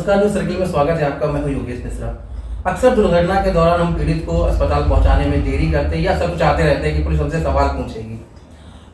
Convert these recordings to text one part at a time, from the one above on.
नमस्कार, news circle में स्वागत है आपका। मैं हूं योगेश मिश्रा। अक्सर दुर्घटना के दौरान हम पीड़ित को अस्पताल पहुंचाने में देरी करते हैं या सब चाहते रहते हैं कि पुलिस हमसे सवाल पूछेगी।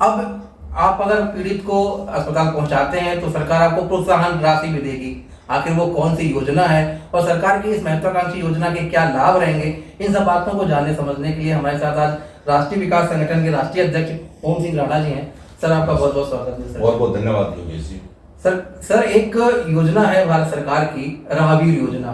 अब आप अगर पीड़ित को अस्पताल पहुंचाते हैं तो सरकार आपको प्रोत्साहन राशि भी देगी। आखिर वो कौन सी योजना है और सरकार की इस महत्वाकांक्षी योजना के क्या लाभ रहेंगे, इन सब बातों को जानने समझने के लिए हमारे साथ आज राष्ट्रीय विकास संगठन के राष्ट्रीय अध्यक्ष ओम सिंह राणा जी हैं। सर, आपका बहुत बहुत स्वागत है। बहुत बहुत धन्यवाद योगेश जी। सर, एक योजना है भारत सरकार की, राहगीर योजना।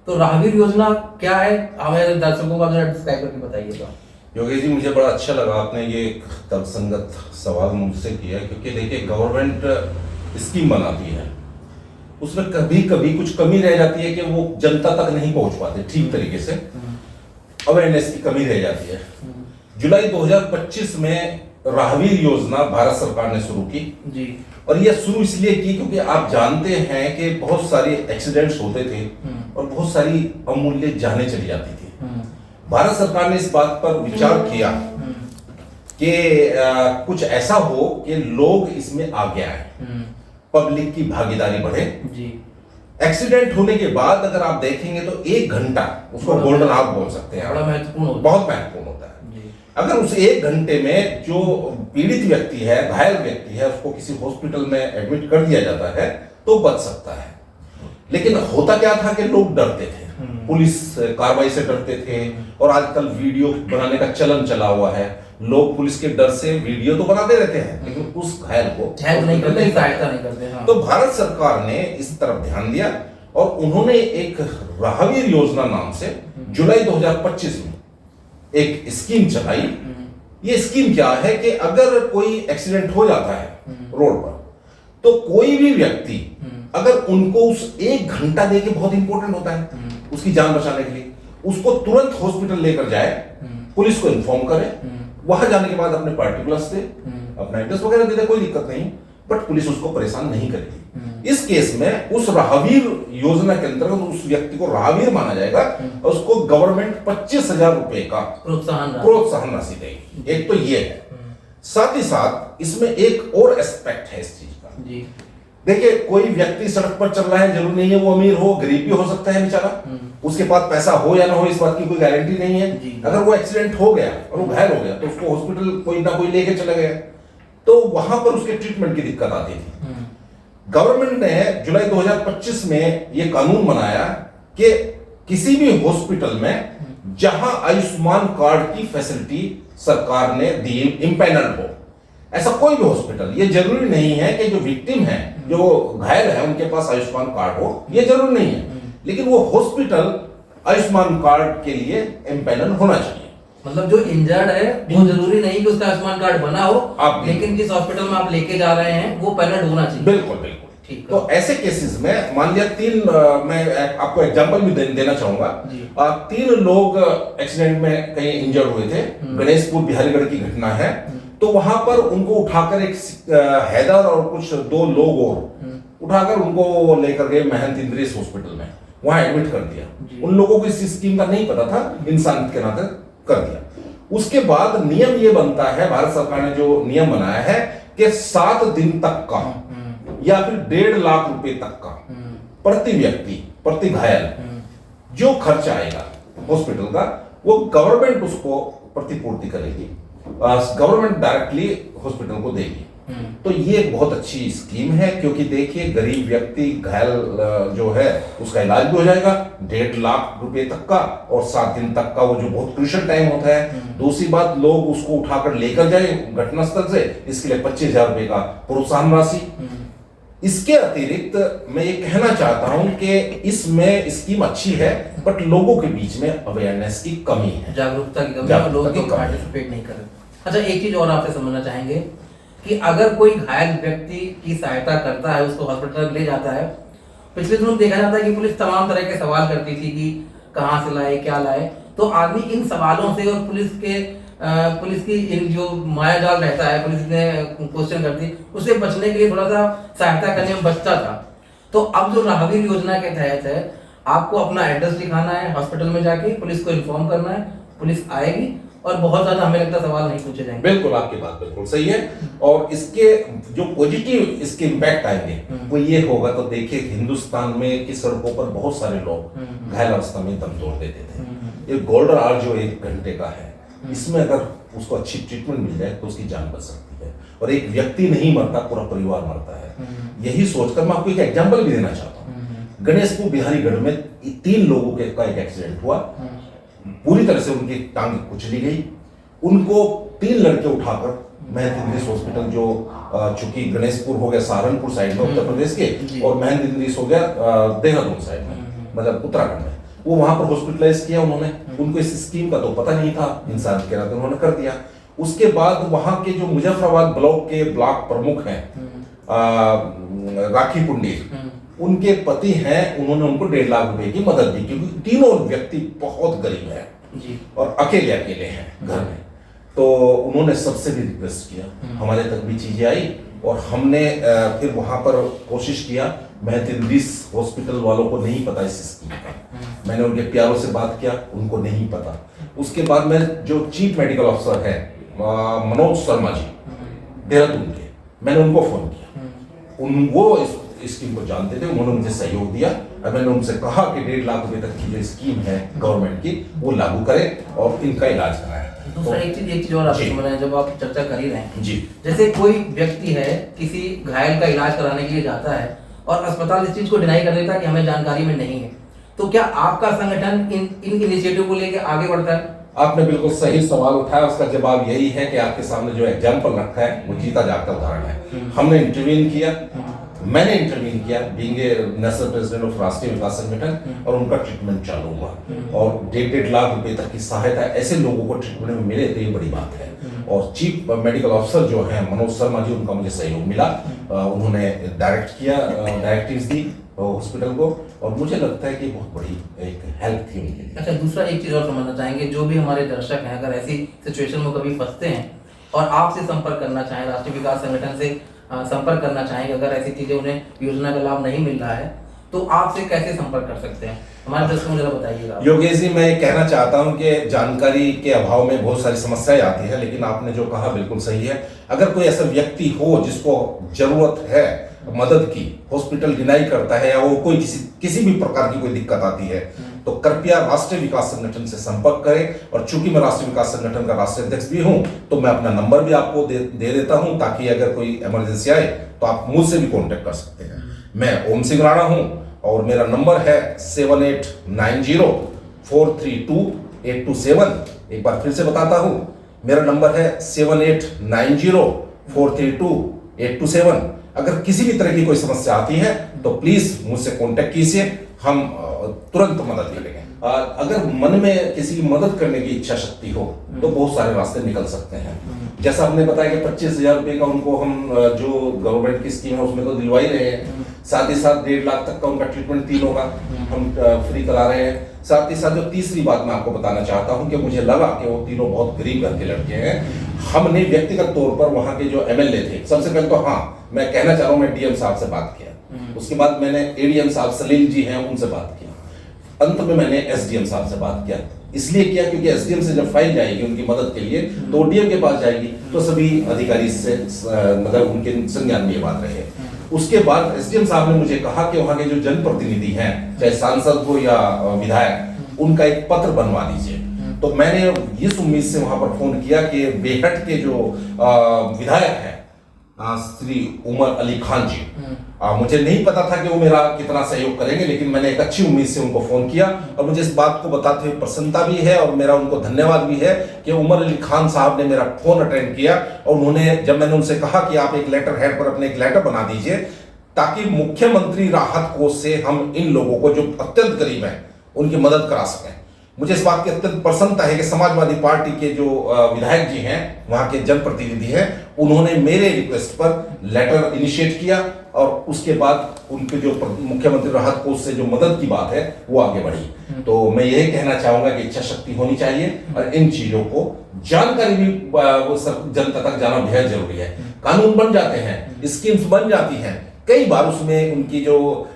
तो राहगीर योजना क्या है, हमारे दर्शकों को डिस्क्राइब करके बताइएगा। योगेश जी, मुझे बड़ा अच्छा लगा आपने ये एक तर्कसंगत सवाल मुझसे किया, क्योंकि देखिए गवर्नमेंट स्कीम बनाती है, उसमें कभी कभी कुछ कमी रह जाती है कि वो जनता तक नहीं पहुंच पाते ठीक तरीके से, अवेयरनेस की कमी रह जाती है। जुलाई 2025 में राहगीर योजना भारत सरकार ने शुरू की जी। और यह शुरू इसलिए की क्योंकि आप जानते हैं कि बहुत सारे एक्सीडेंट्स होते थे और बहुत सारी अमूल्य जानें चली जाती थी। भारत सरकार ने इस बात पर विचार किया कि कुछ ऐसा हो कि लोग इसमें आगे आए, पब्लिक की भागीदारी बढ़े जी। एक्सीडेंट होने के बाद अगर आप देखेंगे तो 1 घंटा उसको गोल्डन आवर बोल सकते हैं, बड़ा महत्वपूर्ण होता है। बहुत महत्वपूर्ण होता है। अगर उस 1 घंटे में जो पीड़ित व्यक्ति है, घायल व्यक्ति है, उसको किसी हॉस्पिटल में एडमिट कर दिया जाता है तो बच सकता है। लेकिन होता क्या था कि लोग डरते थे, पुलिस कार्रवाई से डरते थे, और आजकल वीडियो बनाने का चलन चला हुआ है। लोग पुलिस के डर से वीडियो तो बनाते रहते हैं लेकिन उस घायल को नहीं करते, सहायता नहीं करते। हाँ। तो भारत सरकार ने इस तरफ ध्यान दिया और उन्होंने एक राहगीर योजना नाम से जुलाई 2025 में एक स्कीम चलाई। ये स्कीम क्या है कि अगर कोई एक्सीडेंट हो जाता है रोड पर, तो कोई भी व्यक्ति अगर उनको उस 1 घंटा देके, बहुत इंपॉर्टेंट होता है उसकी जान बचाने के लिए, उसको तुरंत हॉस्पिटल लेकर जाए, पुलिस को इन्फॉर्म करे, वहां जाने के बाद अपने पार्टिकुलर्स दे, अपना एड्रेस वगैरह दे दे, कोई दिक्कत नहीं, बट पुलिस उसको परेशान नहीं करेगी। इस केस में उस राहगीर योजना के अंतर्गत उस व्यक्ति को राहगीर माना जाएगा और उसको गवर्नमेंट 25,000 रुपए का प्रोत्साहन राशि देगी। एक तो ये है, साथ ही साथ इसमें एक और एस्पेक्ट है इस चीज का जी। देखिए, कोई व्यक्ति सड़क पर चल रहा है, जरूरी नहीं है वो अमीर हो, गरीब भी हो सकता है बेचारा, उसके पास पैसा हो या ना हो इस बात की कोई गारंटी नहीं है। अगर वो एक्सीडेंट हो गया और वो घायल हो गया तो उसको हॉस्पिटल कोई ना कोई लेके चला गया, तो वहां पर उसके ट्रीटमेंट की दिक्कत आती थी। गवर्नमेंट ने जुलाई 2025 में यह कानून बनाया कि किसी भी हॉस्पिटल में जहां आयुष्मान कार्ड की फैसिलिटी सरकार ने दी, इंपैनल्ड हो, ऐसा कोई भी हॉस्पिटल, ये जरूरी नहीं है कि जो विक्टिम है, जो घायल है, उनके पास आयुष्मान कार्ड हो, ये जरूरी नहीं है, लेकिन वो हॉस्पिटल आयुष्मान कार्ड के लिए इंपैनल होना चाहिए। मतलब जो इंजर्ड है वो जरूरी नहीं कि उसका आयुष्मान कार्ड बना हो, लेकिन जिस हॉस्पिटल में आप लेके जा रहे हैं वो पैनल होना चाहिए। बिल्कुल बिल्कुल। तो ऐसे केसेस में मान लिया मैं आपको एग्जांपल भी देना चाहूंगा। 3 लोग एक्सीडेंट में कहीं इंजर्ड हुए थे, गणेशपुर बिहारीगढ़ की घटना है। तो वहां पर उनको उठाकर एक हैदर और कुछ 2 लोग और उठाकर उनको लेकर गए महंत इंद्रेश हॉस्पिटल में, वहां एडमिट कर दिया। उन लोगों को इस स्कीम का नहीं पता था, इंसानियत के नाते कर दिया। उसके बाद नियम ये बनता है, भारत सरकार ने जो नियम बनाया है कि 7 दिन तक का या फिर 1.5 लाख रुपए तक का प्रति व्यक्ति, प्रति घायल जो खर्च आएगा हॉस्पिटल का, वो गवर्नमेंट उसको प्रतिपूर्ति करेगी, गवर्नमेंट डायरेक्टली हॉस्पिटल को देगी। तो ये एक बहुत अच्छी स्कीम है, क्योंकि देखिए गरीब व्यक्ति घायल जो है उसका इलाज भी हो जाएगा 1.5 लाख रुपए तक का, और 7 दिन तक का, वो जो बहुत क्रूशियल टाइम होता है। दूसरी बात, लोग उसको उठाकर लेकर जाए घटनास्थल से, इसके लिए 25,000 रुपए का प्रोत्साहन राशि। इसके अतिरिक्त मैं ये कहना चाहता हूं कि इसमें स्कीम अच्छी है, बट लोगों के बीच में अवेयरनेस की कमी है, जागरूकता की कमी है, लोग पार्टिसिपेट नहीं कर रहे। अच्छा, एक चीज और आपसे समझना चाहेंगे कि अगर कोई घायल व्यक्ति की सहायता करता है, उसको हॉस्पिटल ले जाता है, पिछले दिनों देखा जाता है कि पुलिस तमाम तरह के सवाल करती थी कि कहाँ से लाए, क्या लाए। तो आदमी इन सवालों से और पुलिस की जो माया जाल रहता है, पुलिस ने क्वेश्चन करती, उससे बचने के लिए थोड़ा सा सहायता करने में बचता था। तो अब जो राहगीर योजना के तहत है, आपको अपना एड्रेस लिखाना है, हॉस्पिटल में जाके पुलिस को इन्फॉर्म करना है, पुलिस आएगी और बहुत ज्यादा हमें लगता है सवाल नहीं पूछे जाएंगे। बिल्कुल, आपकी बात बिल्कुल सही है। और इसके जो पॉजिटिव इसके इम्पैक्ट आएंगे वो ये होगा, तो देखिए हिंदुस्तान में की सड़कों पर बहुत सारे लोग घायल अवस्था में दम तोड़ देते थे। ये गोल्डन आवर जो 1 घंटे का है, इसमें अगर उसको अच्छी ट्रीटमेंट मिल जाए तो उसकी जान बच सकती है, और एक व्यक्ति नहीं मरता, पूरा परिवार मरता है। यही सोचकर मैं आपको एक एग्जाम्पल भी देना चाहता हूँ। गणेशपुर बिहारीगढ़ में 3 लोगों का एक एक्सीडेंट हुआ, पूरी तरह से उनकी टांग कुचली गई। उनको 3 लड़के उठाकर महंत इंद्रीस हॉस्पिटल, जो चूंकि गणेशपुर हो गया सहारनपुर साइड में उत्तर प्रदेश के, और महंत इंद्रीस हो गया देहरादून साइड में, मतलब उत्तराखंड में, वो वहां पर हॉस्पिटलाइज किया उन्होंने। उनको इस स्कीम का तो पता नहीं था, इंसान के नाते उन्होंने कर दिया। उसके बाद वहां के जो मुजफ्फराबाद ब्लॉक के ब्लॉक प्रमुख हैं राखी पुंडीर, उनके पति हैं, उन्होंने उनको 1.5 लाख रुपए की मदद दी, क्योंकि तीनों व्यक्ति बहुत गरीब हैं और अकेले हैं घर में। तो उन्होंने सबसे भी रिक्वेस्ट किया, हमारे तक भी चीजें आई, और हमने फिर वहां पर कोशिश किया। महंत इंद्रीस हॉस्पिटल वालों को नहीं पता इस स्कीम का, मैंने उनके प्यारों से बात किया, उनको नहीं पता। उसके बाद मैं जो चीफ मेडिकल ऑफिसर है मनोज शर्मा जी देहरादून के, मैंने उनको फोन किया। वो इस स्कीम को जानते थे, उन्होंने मुझे सहयोग दिया, और मैंने उनसे कहा कि 1.5 लाख रुपए तक की जो स्कीम है गवर्नमेंट की, वो लागू करें और इनका इलाज कराएं। दूसरा एक चीज और आपसे समझ रहे हैं, जब आप चर्चा कर ही रहे हैं जी, जैसे कोई व्यक्ति है किसी घायल का इलाज कराने के लिए जाता है और अस्पताल इस चीज को डिनाई कर देता है कि हमें जानकारी में नहीं है, तो क्या आपका संगठन इन इनिशिएटिव को लेकर आगे बढ़ता है? आपने बिल्कुल सही सवाल उठाया, उसका जवाब यही है कि आपके सामने जो एग्जाम्पल रखा है वो जीता जागता उदाहरण है। हमने इंटरवीन किया, मैंने इंटरवीन किया being a national president of राष्ट्रीय विकास संगठन, और उनका ट्रीटमेंट चालू हुआ, और 1.5 लाख रुपए तक की सहायता ऐसे लोगों को ट्रीटमेंट में मिले, तो ये बड़ी बात है। और चीफ मेडिकल ऑफिसर जो है मनोज शर्मा जी, उनका मुझे सहयोग मिला, उन्होंने डायरेक्टिव्स दी हॉस्पिटल को, और मुझे लगता है कि बहुत बड़ी एक हेल्प थी उनके लिए। अच्छा, दूसरा एक चीज और समझना चाहेंगे, जो भी हमारे दर्शक हैं अगर ऐसी सिचुएशन में कभी फंसते हैं और आपसे संपर्क करना चाहें, राष्ट्रीय विकास संगठन से संपर्क करना चाहेंगे, अगर ऐसी चीजें उन्हें योजना का लाभ नहीं मिल रहा है, तो आपसे कैसे संपर्क कर सकते हैं? हमारे दर्शकों को जरा बताइएगा। योगेश जी, मैं कहना चाहता हूं कि जानकारी के अभाव में बहुत सारी समस्याएं आती है, लेकिन आपने जो कहा बिल्कुल सही है। अगर कोई ऐसा व्यक्ति हो जिसको जरूरत है मदद की, हॉस्पिटल डिनाई करता है, या वो कोई किसी भी प्रकार की कोई दिक्कत आती है, तो कृपया राष्ट्रीय विकास संगठन से संपर्क करें। और चूंकि मैं राष्ट्रीय विकास संगठन का राष्ट्रीय अध्यक्ष भी हूं, तो मैं अपना नंबर भी आपको दे देता हूं, ताकि अगर कोई इमरजेंसी आए तो आप मुझसे भी कांटेक्ट कर सकते हैं। मैं ओम सिंह राणा हूं, और मेरा नंबर है 7890432827। एक बार फिर से बताता हूं, मेरा नंबर है 7890432827। अगर किसी भी तरह की कोई समस्या आती है तो प्लीज मुझसे कांटेक्ट कीजिए, हम तुरंत मदद करेंगे। अगर मन में किसी की मदद करने की इच्छा शक्ति हो तो बहुत सारे रास्ते निकल सकते हैं। जैसा आपने बताया कि 25,000 रुपए का उनको हम जो गवर्नमेंट की स्कीम है उसमें तो दिलवा ही रहे हैं, साथ ही साथ 1.5 लाख तक का उनका ट्रीटमेंट तीनों का हम फ्री करा रहे हैं। साथ ही साथ जो तीसरी बात मैं आपको बताना चाहता हूं कि मुझे लगा कि वो तीनों बहुत गरीब घर के लड़के हैं। हमने व्यक्तिगत तौर पर वहां के जो एमएलए थे, सबसे पहले तो मैं कहना चाह रहा हूं, मैं डीएम साहब से बात किया, उसके बाद मैंने एडीएम साहब सलील जी हैं उनसे बात किया, अंत में मैंने एसडीएम साहब से बात किया। इसलिए किया क्योंकि एसडीएम से जब फाइल जाएगी उनकी मदद के लिए तो डीएम के पास जाएगी, तो सभी अधिकारी से मतलब उनके संज्ञान में ये बात रहे। उसके बाद एसडीएम साहब ने मुझे कहा कि वहां के जो जनप्रतिनिधि हैं, चाहे सांसद हो या विधायक, उनका एक पत्र बनवा दीजिए। तो मैंने इस उम्मीद से वहां पर फोन किया कि बेहट के जो विधायक हैं श्री उमर अली खान जी, मुझे नहीं पता था कि वो मेरा कितना सहयोग करेंगे, लेकिन मैंने एक अच्छी उम्मीद से उनको फोन किया, और मुझे इस बात को बताते हुए प्रसन्नता भी है और मेरा उनको धन्यवाद भी है कि उमर अली खान साहब ने मेरा फोन अटेंड किया। और उन्होंने, जब मैंने उनसे कहा कि आप एक लेटर हेड पर अपने एक लेटर बना दीजिए ताकि मुख्यमंत्री राहत कोष से हम इन लोगों को जो अत्यंत गरीब हैं उनकी मदद करा सकें। मुझे इस बात की अत्यंत प्रसन्नता है कि समाजवादी पार्टी के जो विधायक जी हैं, वहां के जनप्रतिनिधि हैं, उन्होंने मेरे रिक्वेस्ट पर लेटर इनिशिएट किया, और उसके बाद उनके जो मुख्यमंत्री राहत कोष से जो मदद की बात है वो आगे बढ़ी। तो मैं यही कहना चाहूंगा कि इच्छा शक्ति होनी चाहिए, और इन चीजों को जानकारी भी वो सब जनता तक जाना बेहद जरूरी है। कानून बन जाते हैं, स्कीम्स बन जाती हैं, कई बार उसमें उनकी जो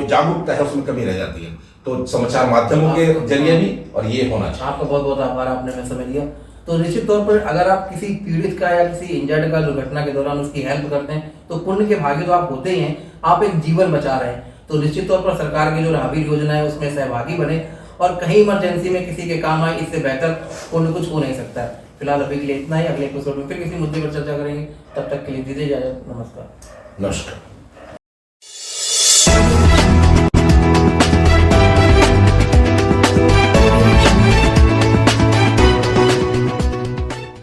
जागरूकता है उसमें कमी रह जाती है। तो समाचार माध्यमों के जरिए भी, और ये होना चाहिए। आपका बहुत बहुत आभार, आपने हमें समय दिया। तो निश्चित तौर पर अगर आप किसी पीड़ित का या किसी इंजर्ड का दुर्घटना के दौरान उसकी हेल्प करते हैं तो पुण्य के भागी तो आप होते ही हैं, आप एक जीवन बचा रहे हैं। तो निश्चित तौर पर सरकार की जो राहवीर योजना है उसमें सहभागी बने और कहीं इमरजेंसी में किसी के काम आए, इससे बेहतर पुण्य कुछ हो नहीं सकता है। फिलहाल अभी के लिए इतना ही, अगले एपिसोड में फिर किसी मुद्दे पर चर्चा करेंगे। तब तक के लिए दीजिए इजाजत, नमस्कार। नमस्कार।